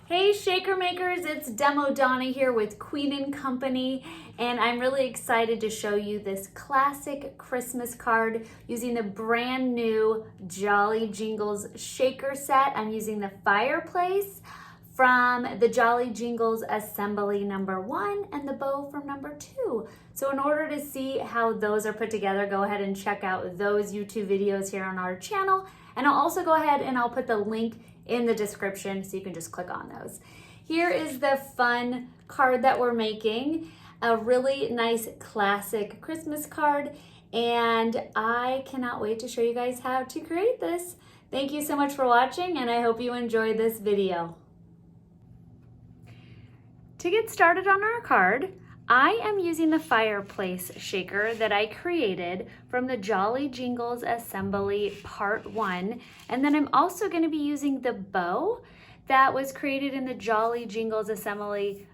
Hey Shaker Makers, it's Demo Donna here with Queen & Company, and I'm really excited to show you this classic Christmas card using the brand new Jolly Jingles Shaker Set. I'm using the Fireplace from the Jolly Jingles Assembly #1 and the bow from #2. So in order to see how those are put together, go ahead and check out those YouTube videos here on our channel. And I'll also go ahead and I'll put the link in the description so you can just click on those. Here is the fun card that we're making, a really nice classic Christmas card, and I cannot wait to show you guys how to create this. Thank you so much for watching, and I hope you enjoyed this video. To get started on our card, I am using the Fireplace shaker that I created from the Jolly Jingles Assembly Part 1. And then I'm also going to be using the bow that was created in the Jolly Jingles Assembly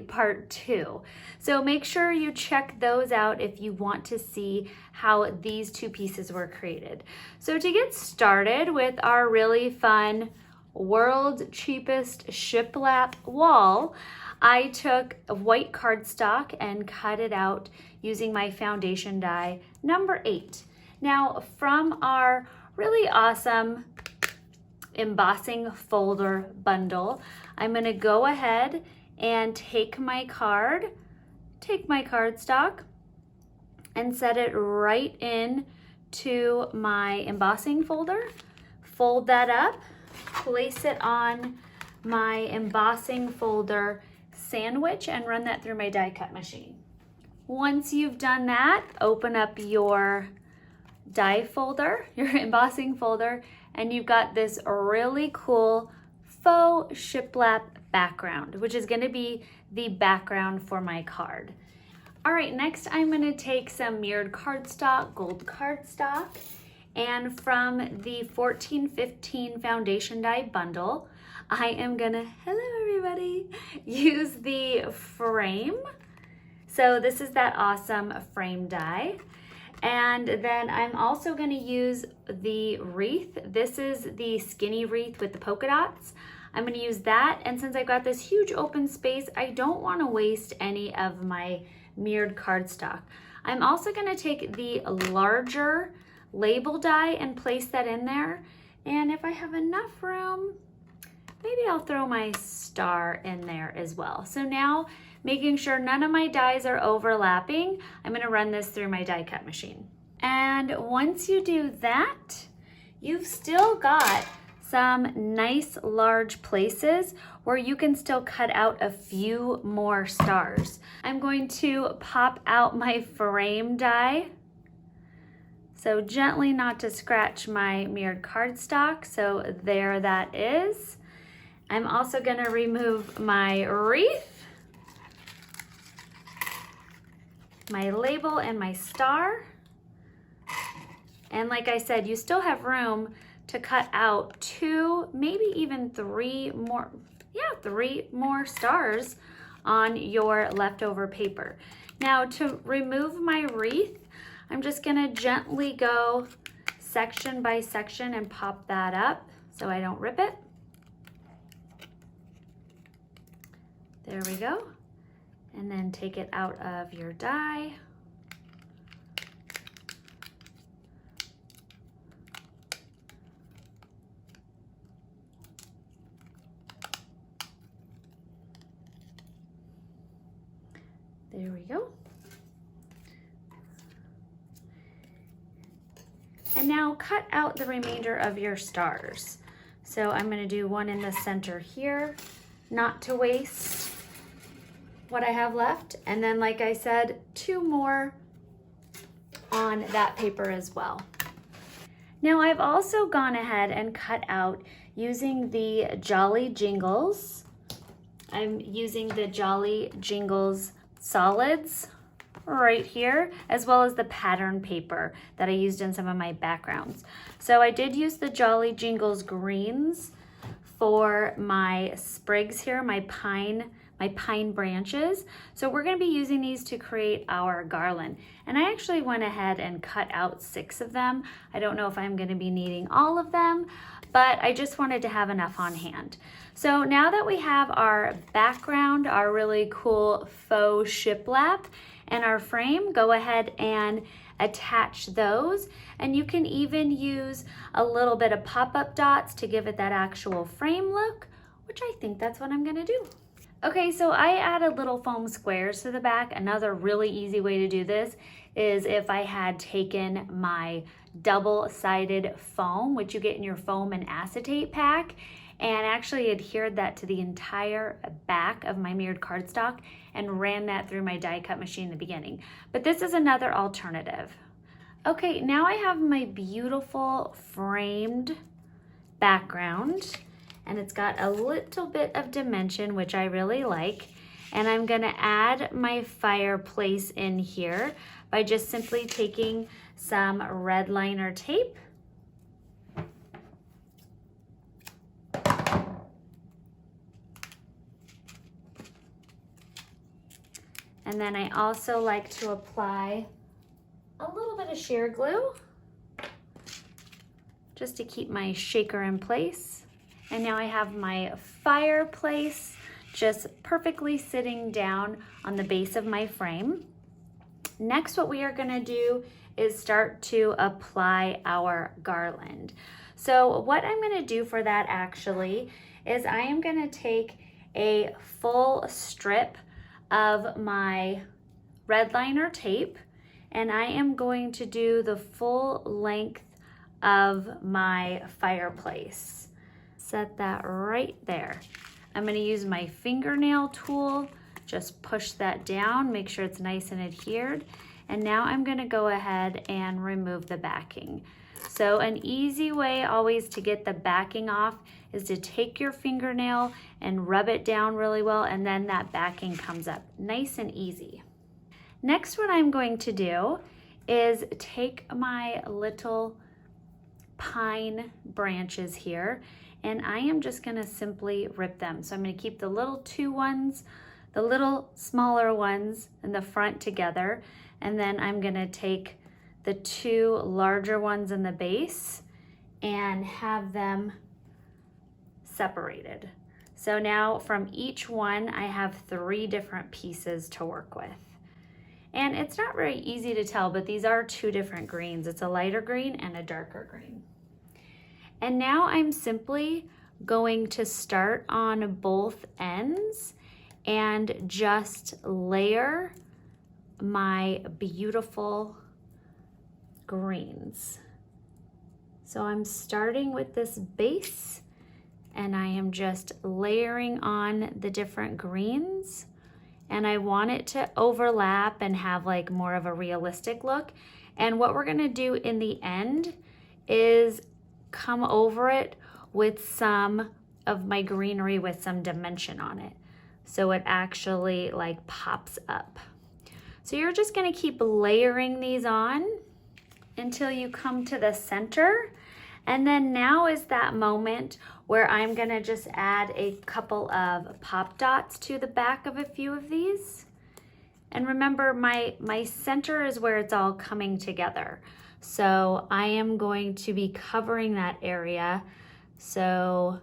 Part 2. So make sure you check those out if you want to see how these two pieces were created. So to get started with our really fun world's cheapest shiplap wall, I took a white cardstock and cut it out using my foundation die #8. Now from our really awesome embossing folder bundle, I'm going to go ahead and take my cardstock and set it right in to my embossing folder, fold that up, place it on my embossing folder sandwich and run that through my die cut machine. Once you've done that, open up your die folder, your embossing folder, and you've got this really cool faux shiplap background, which is going to be the background for my card. All right, next I'm going to take some mirrored cardstock, gold cardstock, and from the 14-15 foundation die bundle, I am gonna, hello everybody, use the frame. So this is that awesome frame die. And then I'm also gonna use the wreath. This is the skinny wreath with the polka dots. I'm gonna use that, and since I've got this huge open space, I don't wanna waste any of my mirrored cardstock. I'm also gonna take the larger label die and place that in there. And if I have enough room, maybe I'll throw my star in there as well. So now, making sure none of my dies are overlapping, I'm gonna run this through my die cut machine. And once you do that, you've still got some nice large places where you can still cut out a few more stars. I'm going to pop out my frame die. So gently, not to scratch my mirrored cardstock. So there that is. I'm also gonna remove my wreath, my label, and my star. And like I said, you still have room to cut out 2, maybe even 3 more, three more stars on your leftover paper. Now to remove my wreath, I'm just gonna gently go section by section and pop that up so I don't rip it. There we go. And then take it out of your die. There we go. And now cut out the remainder of your stars. So I'm going to do one in the center here, not to waste what I have left. And then, like I said, 2 more on that paper as well. Now I've also gone ahead and cut out using the Jolly Jingles. I'm using the Jolly Jingles solids right here, as well as the pattern paper that I used in some of my backgrounds. So I did use the Jolly Jingles greens for my sprigs here, my my pine branches. So we're gonna be using these to create our garland. And I actually went ahead and cut out 6 of them. I don't know if I'm gonna be needing all of them, but I just wanted to have enough on hand. So now that we have our background, our really cool faux shiplap, and our frame, go ahead and attach those. And you can even use a little bit of pop-up dots to give it that actual frame look, which I think that's what I'm gonna do. Okay, so I added little foam squares to the back. Another really easy way to do this is if I had taken my double-sided foam, which you get in your foam and acetate pack, and actually adhered that to the entire back of my mirrored cardstock and ran that through my die cut machine in the beginning. But this is another alternative. Okay, now I have my beautiful framed background, and it's got a little bit of dimension, which I really like. And I'm gonna add my fireplace in here by just simply taking some red liner tape and then I also like to apply a little bit of sheer glue just to keep my shaker in place. And now I have my fireplace just perfectly sitting down on the base of my frame. Next, what we are gonna do is start to apply our garland. So what I'm gonna do for that actually is I am gonna take a full strip of my red liner tape, and I am going to do the full length of my fireplace. Set that right there. I'm gonna use my fingernail tool, just push that down, make sure it's nice and adhered. And now I'm gonna go ahead and remove the backing. So an easy way always to get the backing off is to take your fingernail and rub it down really well, and then that backing comes up nice and easy. Next, what I'm going to do is take my little pine branches here, and I am just gonna simply rip them. So I'm gonna keep the little 2 ones, the little smaller ones in the front together, and then I'm gonna take the 2 larger ones in the base and have them separated. So now from each one, I have 3 different pieces to work with. And it's not very easy to tell, but these are 2 different greens. It's a lighter green and a darker green. And now I'm simply going to start on both ends and just layer my beautiful greens. So I'm starting with this base and I am just layering on the different greens, and I want it to overlap and have like more of a realistic look. And what we're gonna do in the end is come over it with some of my greenery with some dimension on it, so it actually like pops up. So you're just gonna keep layering these on until you come to the center. And then now is that moment where I'm gonna just add a couple of pop dots to the back of a few of these. And remember, my center is where it's all coming together. So I am going to be covering that area. So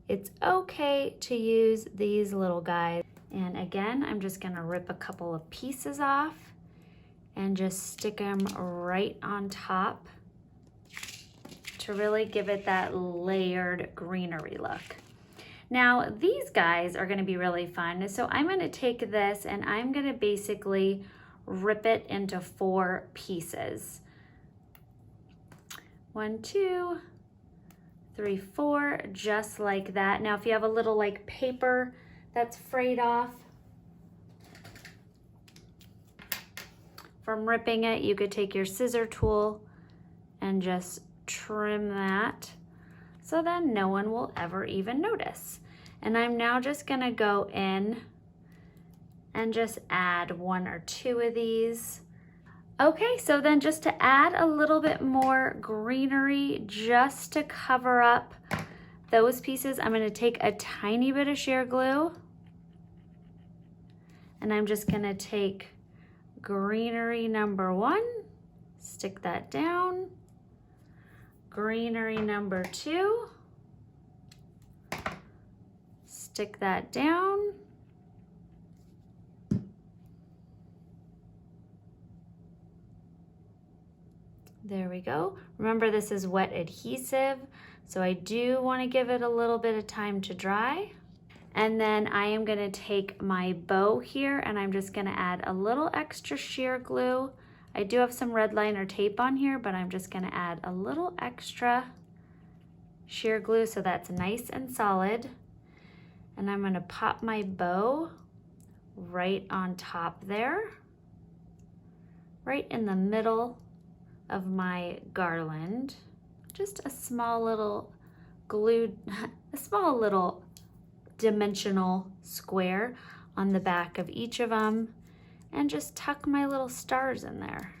it's okay to use these little guys. And again, I'm just gonna rip a couple of pieces off and just stick them right on top to really give it that layered greenery look. Now, these guys are gonna be really fun. So I'm gonna take this and I'm gonna basically rip it into 4 pieces. 1, 2, 3, 4, just like that. Now, if you have a little like paper that's frayed off from ripping it, you could take your scissor tool and just trim that so then no one will ever even notice. And I'm now just gonna go in and just add 1 or 2 of these. Okay, so then just to add a little bit more greenery, just to cover up those pieces, I'm gonna take a tiny bit of sheer glue And I'm just gonna take greenery number 1, stick that down. Greenery number 2, stick that down. There we go. Remember, this is wet adhesive, so I do want to give it a little bit of time to dry. And then I am going to take my bow here and I'm just going to add a little extra sheer glue. I do have some red liner tape on here, but I'm just going to add a little extra sheer glue so that's nice and solid. And I'm going to pop my bow right on top there, right in the middle of my garland. Just a small little glued, a small little dimensional square on the back of each of them, and just tuck my little stars in there.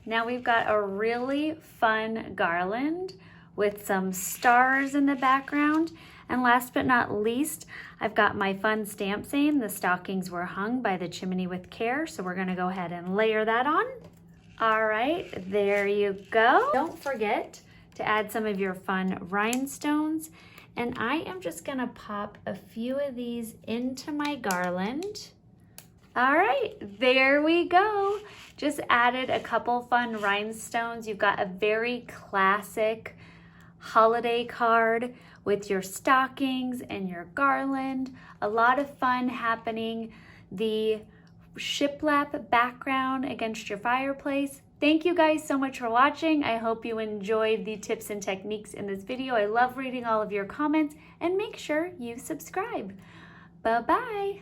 Now we've got a really fun garland with some stars in the background. And last but not least, I've got my fun stamp saying the stockings were hung by the chimney with care. So we're gonna go ahead and layer that on. All right, there you go. Don't forget to add some of your fun rhinestones. And I am just gonna pop a few of these into my garland. All right, there we go. Just added a couple fun rhinestones. You've got a very classic holiday card with your stockings and your garland. A lot of fun happening. The shiplap background against your fireplace. Thank you guys so much for watching. I hope you enjoyed the tips and techniques in this video. I love reading all of your comments, and make sure you subscribe. Bye-bye.